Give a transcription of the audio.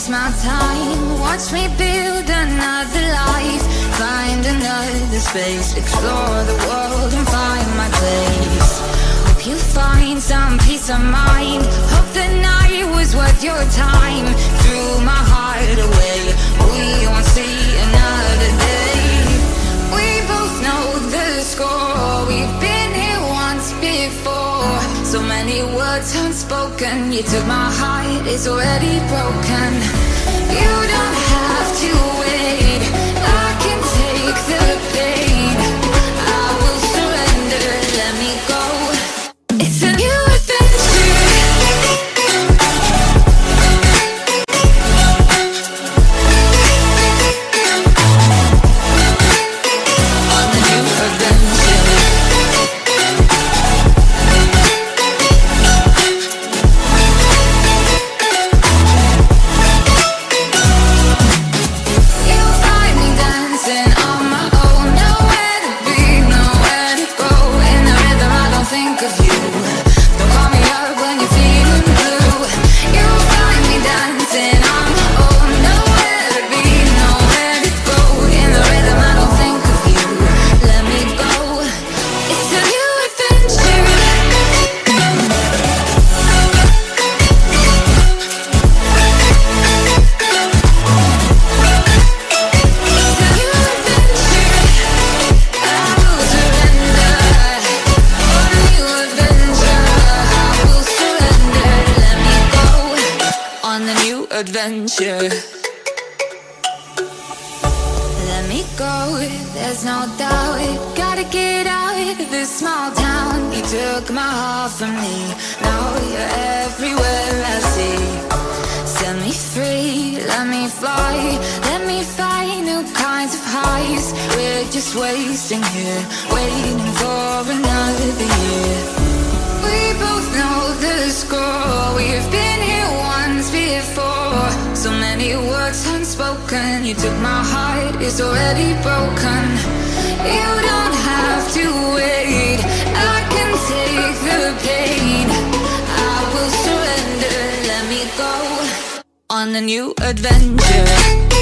waste my time. Watch me build another life, find another space, explore the world and find my place. Hope you find some peace of mind. Hope the night was worth your time. Threw my heart away, we won't see another day. We both know the score, we've been here once before. So many words unspoken, you took my heart, it's already broken. You don't have to wait, I can take the pain. I will surrender, let me go. It's a new adventure. On the new adventure. You'll find me dancing on my own, nowhere to be, nowhere to go. In the rhythm I don't think of you. Don't call me up when you're feeling blue. You'll find me dancing on my own, nowhere to be, nowhere to go. In the rhythm I don't think of you. Let me go. It's a new adventure. On the new adventure, let me go, there's no doubt. Gotta get out of this small town. You took my heart from me, now you're everywhere I see. Set me free, let me fly, let me find new kinds of highs. We're just wasting here, waiting for another year. We both know the score, we've been here once before. So many words unspoken, you took my heart, it's already broken. You don't have to wait, I can take the pain. I will surrender, let me go. On a new adventure.